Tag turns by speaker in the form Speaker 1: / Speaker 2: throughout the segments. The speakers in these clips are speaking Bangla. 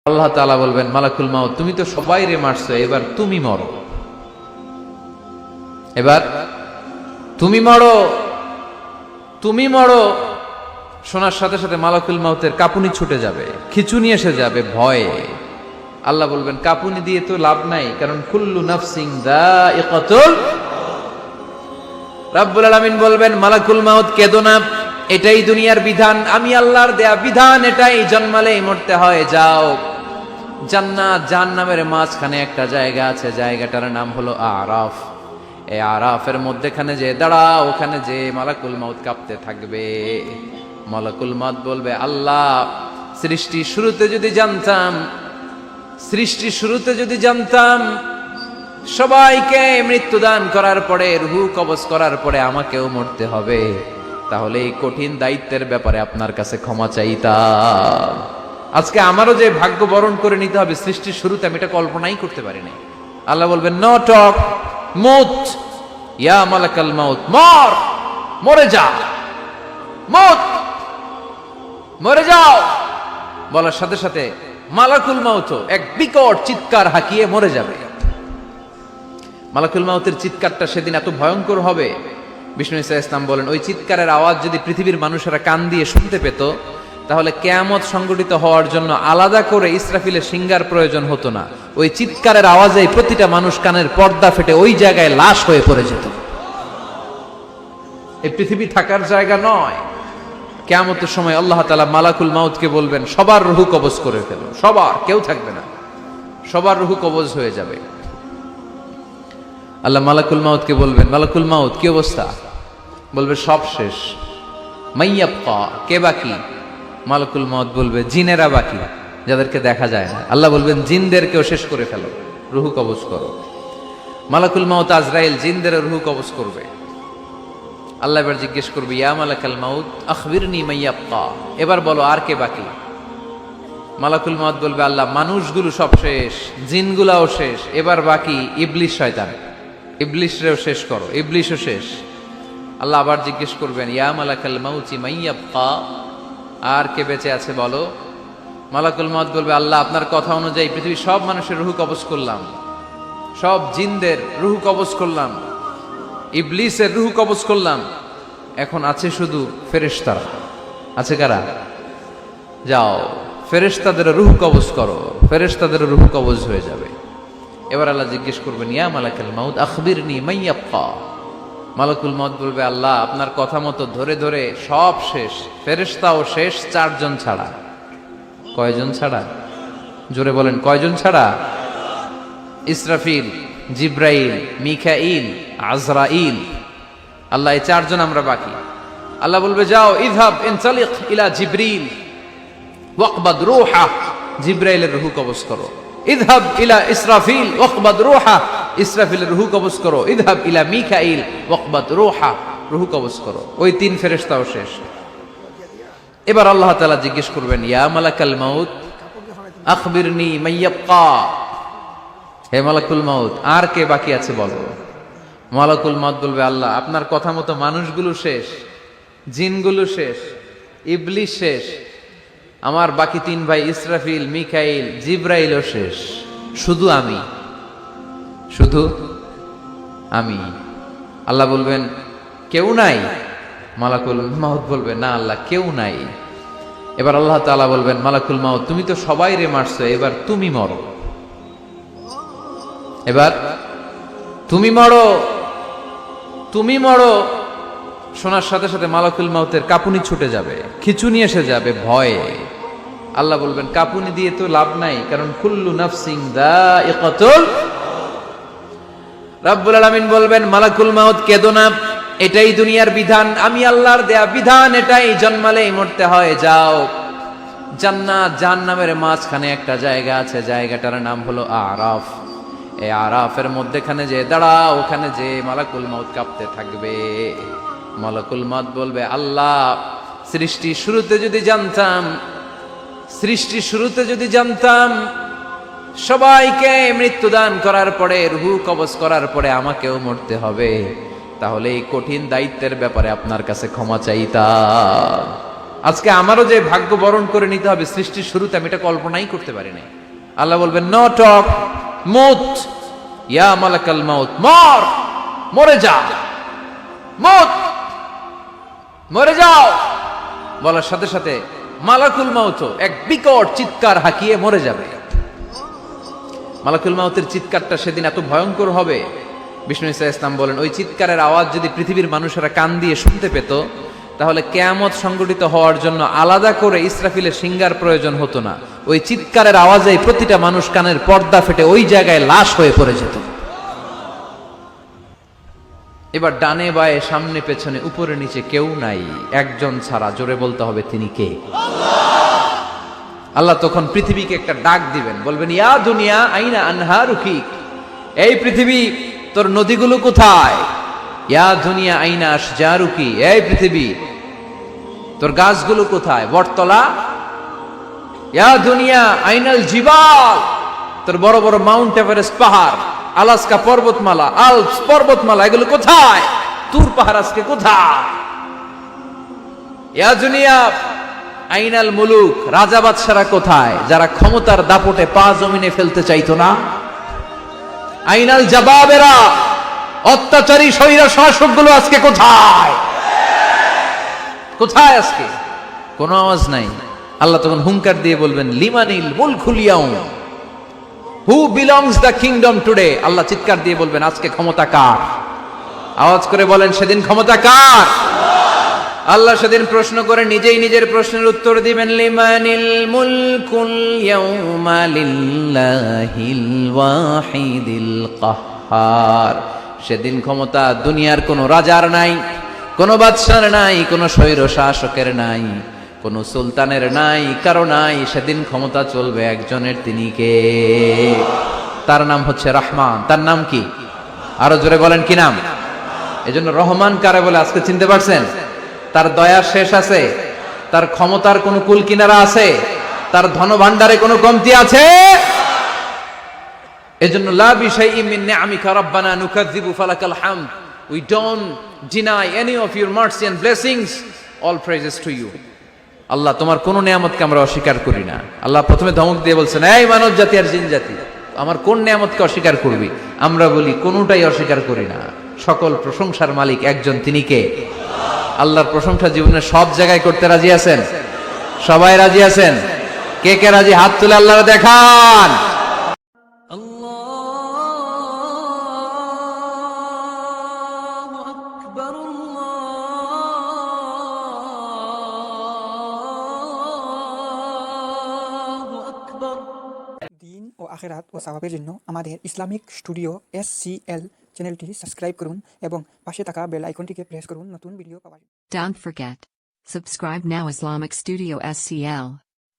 Speaker 1: আল্লাহ তাআলা বলবেন, মালাকুল মাউত তুমি তো সবাইরে মারছো, এবার তুমি মরো, এবার তুমি মরো, তুমি মরো। শোনার সাথে সাথে মালাকুল মাউতের কাঁপুনি ছুটে যাবে, খিঁচুনি এসে যাবে ভয়ে। আল্লাহ বলবেন, কাঁপুনি দিয়ে তো লাভ নাই, কারণ কুল্লু নাফসিন যায়িকাতুল। রাব্বুল আলামিন বলবেন, মালাকুল মাউত কেঁদো না, এটাই দুনিয়ার বিধান, আমি আল্লাহর দেয়া বিধান, এটাই জন্মালেই মরতে হয়। যাও, জান্নাত জাহান্নামের মাঝখানে একটা জায়গা আছে, জায়গাটার নাম হলো আরাফ। এই আরাফের মধ্যেখানে যে দাঁড়াও, ওখানে যে মালাকুল মাউত কাঁপতে থাকবে। মালাকুল মাউত বলবে, আল্লাহ সৃষ্টি শুরুতে যদি জানতাম, সৃষ্টি শুরুতে যদি জানতাম সবাইকে মৃত্যুদান করার পরে, রূহ কবজ করার পরে আমাকেও মরতে হবে, তাহলে এই কঠিন দায়িত্বের ব্যাপারে আপনার কাছে ক্ষমা চাইতাম। আজকে আমারও যে ভাগ্য বরণ করে নিতে হবে সৃষ্টির শুরুতে, আমি এটা কল্পনাই করতে পারি নাই। আল্লাহ বলবেন, নো টক, মুত ইয়া মালাকাল মাউত, মর, মরে যা, মুত, মরে যাও। বলার সাথে সাথে মালাকুল মাউত এক বিকট চিৎকার হাঁকিয়ে মরে যাবে। মালাকুল মাউতের চিৎকারটা সেদিন এত ভয়ঙ্কর হবে, বিষ্ণু ঈসা ইসলাম বলেন, ওই চিৎকারের আওয়াজ যদি পৃথিবীর মানুষেরা কান দিয়ে শুনতে পেত, তাহলে কিয়ামত সংগঠিত হওয়ার জন্য আলাদা করে ইসরাফিলের সিঙ্গার প্রয়োজন হতো না। ওই চিৎকারের আওয়াজেই প্রতিটা মানুষ কানের পর্দা ফেটে ওই জায়গায় লাশ হয়ে পড়ে যেত। এই পৃথিবী থাকার জায়গা নয়। কিয়ামতের সময় আল্লাহ তাআলা মালাকুল মাউতকে বলবেন, সবার রূহ কবজ করে ফেলো, সবার, কেউ থাকবে না, সবার রূহ কবজ হয়ে যাবে। আল্লাহ মালাকুল মাউতকে বলবেন, মালাকুল মাউত কি অবস্থা? বলবে, সব শেষ। মাইয়াবকা, কে বাকি? মালাকুল মাউত বলবে, জিনেরা বাকি, যাদেরকে দেখা যায় না। আল্লাহ বলবেন, জিনদেরকেও শেষ করে ফেলো, রূহ কবজ করো। মালাকুল মাউত আজরাইল জিনদের রূহ কবজ করবে। আল্লাহ এবার জিজ্ঞেস করবে, ইয়া মালাকাল মাউত আখবিরনি মাইয়াবকা, এবার বলো আর কে বাকি? মালাকুল মাউত বলবে, আল্লাহ মানুষগুলো সব শেষ, জিনগুলাও শেষ, এবার বাকি ইবলিস শয়তান, ইবলিসরেও শেষ করো, ইবলিসও শেষ। আল্লাহ আবার জিজ্ঞেস করবেন, ইয়া মালাকাল মাউতি মাইয়াবকা, আর কে বেঁচে আছে বলো? মালাকুল মাউত বলবে, আল্লাহ আপনার কথা অনুযায়ী পৃথিবীর সব মানুষের রূহ কবজ করলাম, সব জিনদের রূহ কবজ করলাম, ইবলিসের রূহ কবজ করলাম, এখন আছে শুধু ফেরেশতারা। আছে কারা? যাও ফেরেশতাদের রূহ কবজ করো, ফেরেশতাদের রূহ কবজ হয়ে যাবে। এবার আল্লাহ জিজ্ঞেস করবেন, ইয়া মালাকাল মাউত আখবিরনি মাইয়াবকা। মালাকুল মাউত বলবে, আল্লাহ আপনার কথা মতো ধরে ধরে সব শেষ, ফেরেশতাও শেষ, চারজন ছাড়া। কয়জন ছাড়া? জোরে বলেন, কয়জন ছাড়া? ইসরাফিল, জিব্রাইল, মিকাইল, আজরাইল। আল্লাহ এই চারজন আমরা বাকি। আল্লাহ বলবে, যাও ইযহাব ইনতালিক ইলা জিব্রিল ওয়াকবাদ রূহা, জিব্রাইলের রূহ কবজ করো। ইযহাব ইলা ইসরাফিল ওয়াকবাদ রূহা, ইসরাফিলের রূহ কবজ করো। ইযহাব ইলা মিকাইল ওয়াকবাদ রূহা, রূহ কবজ করো। ওই তিন ফেরেশতাও শেষ। এবার আল্লাহ তাআলা জিজ্ঞেস করবেন, ইয়া মালাকাল মাউত আখবিরনি মাইয়াবকা, হে মালাকুল মাউত আর কে বাকি আছে বলো? মালাকুল মাউত বলবে, আল্লাহ আপনার কথা মতো মানুষগুলো শেষ, জিনগুলো শেষ, ইবলিস শেষ, আমার বাকি তিন ভাই ইসরাফিল, মিকাইল, জিব্রাইলও শেষ, শুধু আমি, শুধু আমি। আল্লাহ বলবেন, কেউ নাই? মালাকুল মাউত বলবে, না আল্লাহ কেউ নাই। এবার আল্লাহ তাআলা বলবেন, মালাকুল মাউত তুমি তো সবাইরে মারছো, এবার তুমি মরো, এবার তুমি মরো, তুমি মরো। শোনার সাথে সাথে মালাকুল মাউতের কাঁপুনি ছুটে যাবে, খিঁচুনি এসে যাবে ভয়ে। আল্লাহ বলবেন, কাঁপুনি দিয়ে তো লাভ নাই, কারণ কুল্লু নাফসিন যায়িকাতুল। রাব্বুল আলামিন বলবেন, মালাকুল মাউত কেঁদো না, এটাই দুনিয়ার বিধান, আমি আল্লাহর দেয়া বিধান, এটাই জন্মালেই মরতে হয়। যাও, জান্নাত জাহান্নামের মাঝখানে একটা জায়গা আছে, জায়গাটার নাম হলো আরাফ। এই আরাফের মধ্যেখানে যে দাঁড়াও, ওখানে যে মালাকুল মাউত কাঁপতে থাকবে। মালাকুল মাউত বলবে, আল্লাহ সৃষ্টি শুরুতে যদি জানতাম, সৃষ্টি শুরুতে যদি জানতাম সবাইকে মৃত্যুদান করার পরে, রূহ কবজ করার পরে আমাকেও মরতে হবে, তাহলে এই কঠিন দায়িত্বের ব্যাপারে আপনার কাছে ক্ষমা চাইতাম। আজকে আমারও যে ভাগ্য বরণ করে নিতে হবে সৃষ্টির শুরুতে, আমি এটা কল্পনাই করতে পারি নাই। আল্লাহ বলবেন নো টক, মুত ইয়া মালাকাল মাউত, মর, মরে যা, মুত, মরে যাও। বলার সাথে সাথে মালাকুল মাউত এক বিকট চিৎকার হাঁকিয়ে মরে যাবে। মালাকুল মাউতের চিৎকারটা সেদিন এত ভয়ঙ্কর হবে, বিষ্ণু ঈসা ইসলাম বলেন ওই চিৎকারের আওয়াজ যদি পৃথিবীর মানুষেরা কান দিয়ে শুনতে পেত, তাহলে কিয়ামত সংগঠিত হওয়ার জন্য আলাদা করে ইসরাফিলের সিঙ্গার প্রয়োজন হতো না। ওই চিৎকারের আওয়াজেই প্রতিটা মানুষ কানের পর্দা ফেটে ওই জায়গায় লাশ হয়ে পড়ে যেত। এবার ডানে বায়ে সামনে পেছনে উপরে নিচে কেউ নাই, একজন ছাড়া। জোরে বলতে হবে তিনি কে? আল্লাহ তখন পৃথিবীকে একটা ডাক দিবেন, বলবেন ইয়া দুনিয়া আইনা আনহারুকি, এই পৃথিবী তোর নদীগুলো কোথায়? ইয়া দুনিয়া আইনা আশজারুকি, এই পৃথিবী তোর গাছগুলো কোথায়? বটতলা। ইয়া দুনিয়া আইনাল জিবাল, তোর বড় বড় মাউন্ট এভারেস্ট পাহাড়, আলাস্কা পর্বতমালা, আলপস পর্বতমালা, এগুলো কোথায়? তুর পাহাড় আজকে কোথায়? ইয়া দুনিয়া আইনাল মুলুক, রাজা বাদশারা কোথায়, যারা ক্ষমতার দাপটে পা জমিনে ফেলতে চাইতো না? আইনাল জাবাবেরা, অত্যাচারী স্বৈরা শাসকগুলো আজকে কোথায়? কোথায় আজকে? কোনো আওয়াজ নাই। আল্লাহ তখন হুঙ্কার দিয়ে বলবেন লিমানিল মুলকুল ইয়াউম, who belongs the kingdom today. আল্লাহ চিৎকার দিয়ে বলবেন আজকে ক্ষমতা কার? আওয়াজ করে বলেন সেদিন ক্ষমতা কার? আল্লাহ সেদিন প্রশ্ন করে নিজেই নিজের প্রশ্নের উত্তর দিবেন, লিমানিল মুলকুল ইয়াউমা লিল্লাহিল ওয়াহিদিল কাহ্হার। সেদিন ক্ষমতা দুনিয়ার কোনো রাজার নাই, কোনো বাদশার নাই, কোনো স্বৈর শাসকের নাই, কোনো সুলতানের নাই, কারো নাই। সেদিন ক্ষমতা চলবে একজনের, তিনি কে? তার নাম হচ্ছে রহমান। তার নাম কি? আরো জোরে বলেন কি নাম? এজন্য রহমান কারে বলে আজকে চিনতে পারছেন? তার দয়ার শেষ আছে? তার ক্ষমতার কোনো কুল কিনারা আছে? তার ধন ভান্ডারে কোনো কমতি আছে? এজন্য লা বিশাইইন মিন নিআমিকা রাব্বানা নুকাযযিবু ফালাকাল হামদ, we don't deny any of your mercy and blessings, all praises to you। আল্লাহ তোমার কোন নিয়ামতকে আমরা অস্বীকার করি না। আল্লাহ প্রথমে ধমক দিয়ে বলছেন এই মানব জাতি আর জিন জাতি, আমার কোন নিয়ামতকে অস্বীকার করবি? আমরা বলি কোনটাই অস্বীকার করি না। সকল প্রশংসার মালিক একজন, তিনি কে? আল্লাহর প্রশংসা জীবনে সব জায়গায় করতে রাজি আছেন? সবাই রাজি আছেন? কে কে রাজি হাত তুলে আল্লাহর দেখান।
Speaker 2: দিন ও আখিরাত ও সওয়াবের জন্য আমাদের ইসলামিক স্টুডিও SCL চ্যানেলটি সাবস্ক্রাইব করুন এবং পাশে থাকা বেল আইকনটিকে প্রেস করুন নতুন ভিডিও পাওয়ার জন্য।
Speaker 3: Don't forget, subscribe now Islamic Studio SCL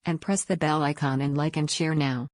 Speaker 3: and press the bell icon and like and share now.